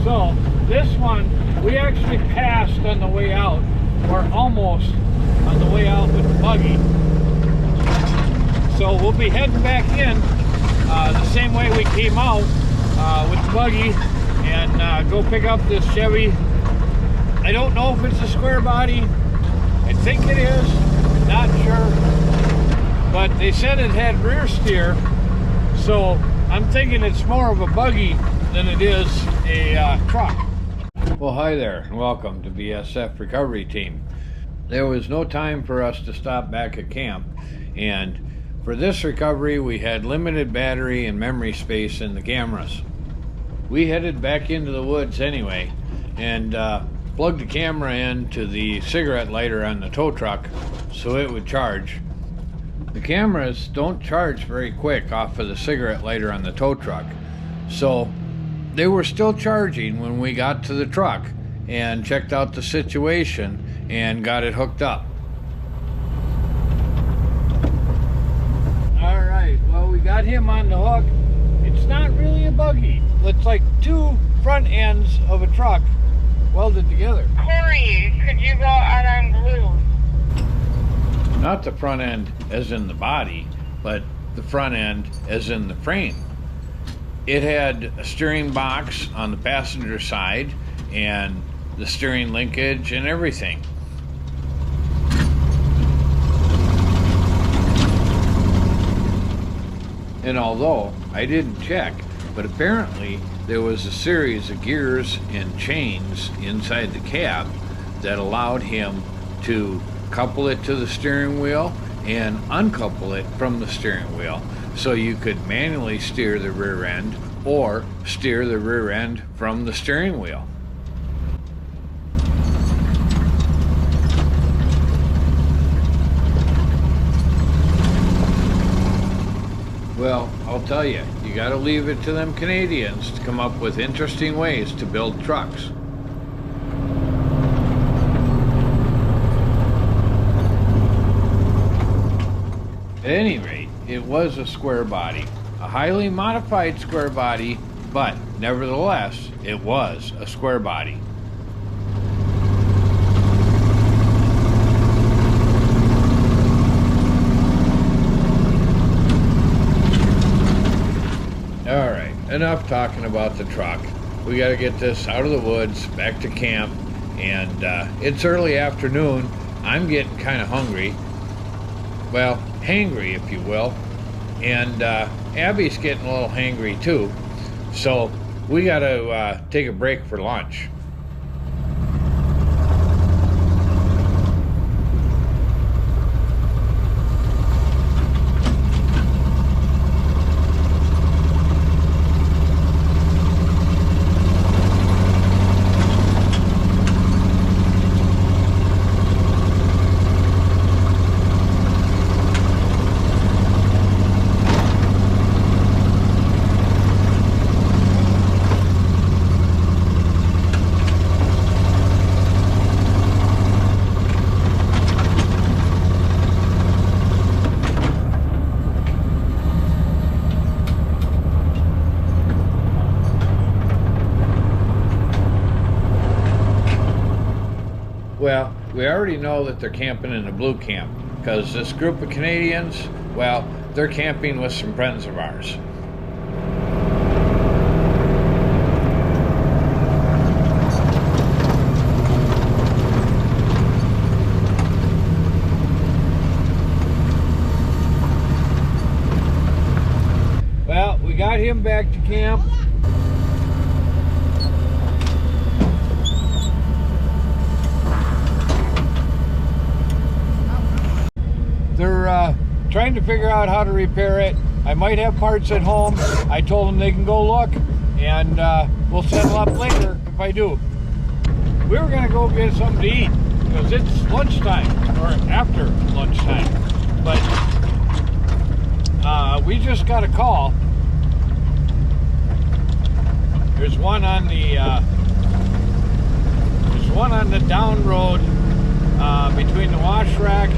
So this one we actually passed on the way out, or almost on the way out with the buggy. So we'll be heading back in the same way we came out with the buggy, and go pick up this Chevy. I don't know if it's a square body. I think it is, not sure. But they said it had rear steer, so I'm thinking it's more of a buggy than it is a truck. Well, hi there, and welcome to BSF Recovery Team. There was no time for us to stop back at camp, and for this recovery we had limited battery and memory space in the cameras. We headed back into the woods anyway, and plugged the camera into the cigarette lighter on the tow truck so it would charge. The cameras don't charge very quick off of the cigarette lighter on the tow truck, so they were still charging when we got to the truck and checked out the situation and got it hooked up. Alright, well, we got him on the hook. It's not really a buggy. It's like two front ends of a truck welded together. Corey, could you go out on glue? Not the front end as in the body, but the front end as in the frame. It had a steering box on the passenger side and the steering linkage and everything. And although I didn't check, but apparently there was a series of gears and chains inside the cab that allowed him to couple it to the steering wheel and uncouple it from the steering wheel, so you could manually steer the rear end or steer the rear end from the steering wheel. Well, I'll tell you, you gotta leave it to them Canadians to come up with interesting ways to build trucks. At any rate, it was a square body, a highly modified square body, but nevertheless, it was a square body. Alright, enough talking about the truck. We gotta get this out of the woods, back to camp, and it's early afternoon. I'm getting kind of hungry. Well, hangry, if you will. And Abby's getting a little hangry too. So we gotta take a break for lunch. Well, we already know that they're camping in the blue camp, because this group of Canadians, well, they're camping with some friends of ours. Well, we got him back to camp. They're trying to figure out how to repair it. I might have parts at home. I told them they can go look, and we'll settle up later if I do. We were gonna go get something to eat because it's lunchtime, or after lunchtime. But we just got a call. There's one on the down road between the wash rack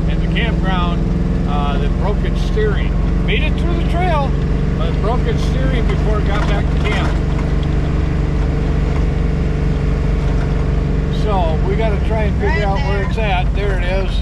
and the campground that broke its steering. Made it through the trail, but broke its steering before it got back to camp. try and figure out where it's at. There it is.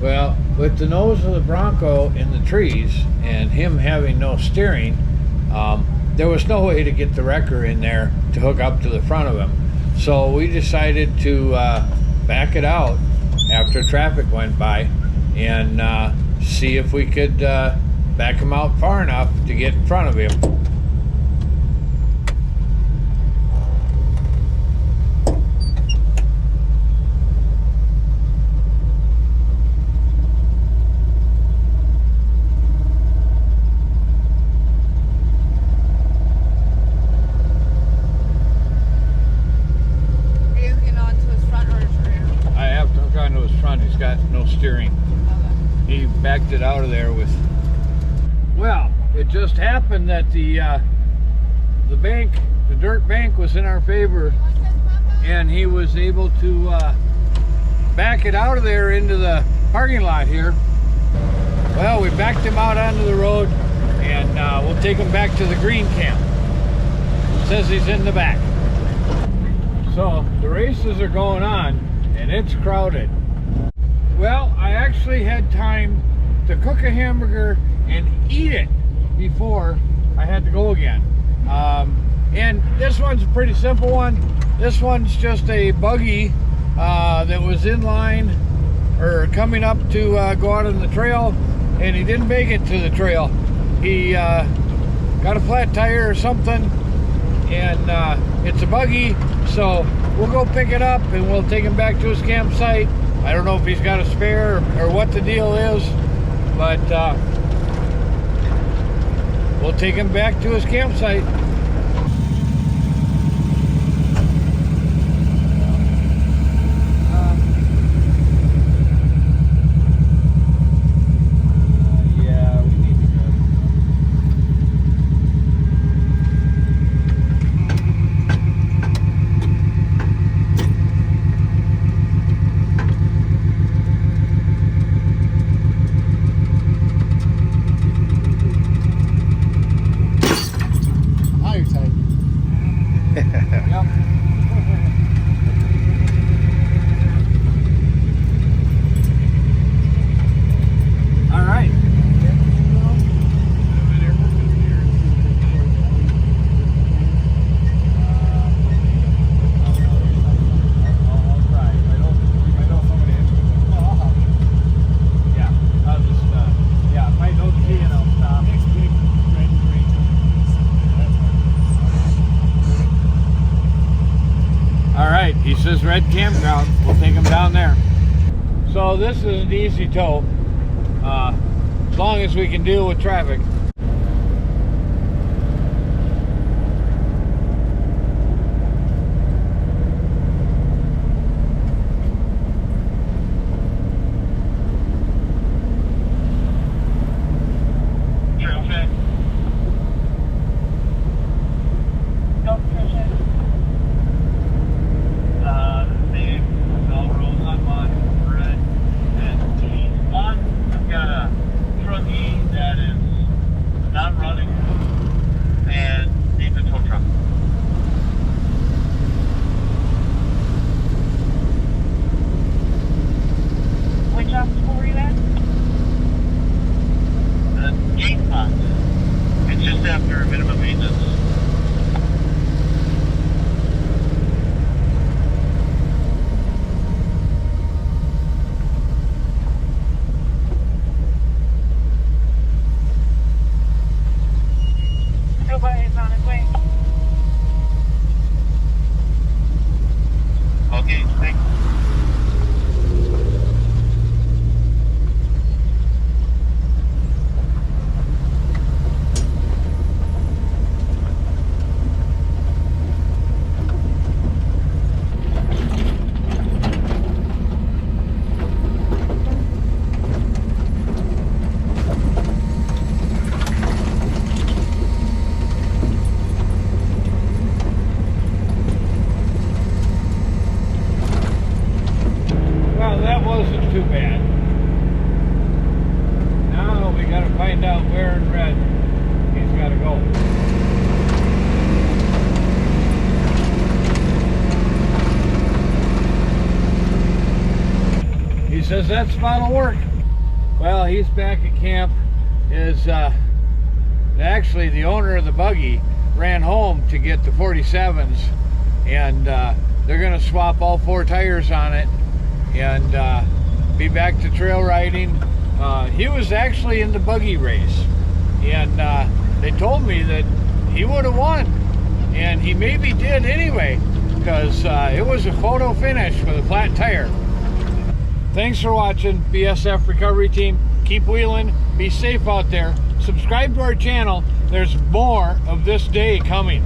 Well, with the nose of the Bronco in the trees and him having no steering, there was no way to get the wrecker in there to hook up to the front of him. So we decided to back it out after traffic went by and see if we could back him out far enough to get in front of him. He's got no steering. He backed it out of there with. Well, it just happened that the bank, the dirt bank, was in our favor, and he was able to back it out of there into the parking lot here. Well, we backed him out onto the road, and we'll take him back to the green camp. It says he's in the back. So the races are going on, and it's crowded. Well, I actually had time to cook a hamburger and eat it before I had to go again. And this one's a pretty simple one. This one's just a buggy that was in line or coming up to go out on the trail, and he didn't make it to the trail. He got a flat tire or something, and it's a buggy, so we'll go pick it up and we'll take him back to his campsite. I don't know if he's got a spare or what the deal is, but we'll take him back to his campsite. He says red campground. We'll take him down there. So this is an easy tow, as long as we can deal with traffic. After minimum maintenance. Nobody is on its way. Okay, thanks. that spot will work. Well, he's back at camp. Actually, the owner of the buggy ran home to get the 47s, and they're going to swap all 4 tires on it and be back to trail riding. He was actually in the buggy race, and they told me that he would have won, and he maybe did anyway, because it was a photo finish with a flat tire. Thanks for watching, BSF Recovery Team. Keep wheeling, be safe out there. Subscribe to our channel. There's more of this day coming.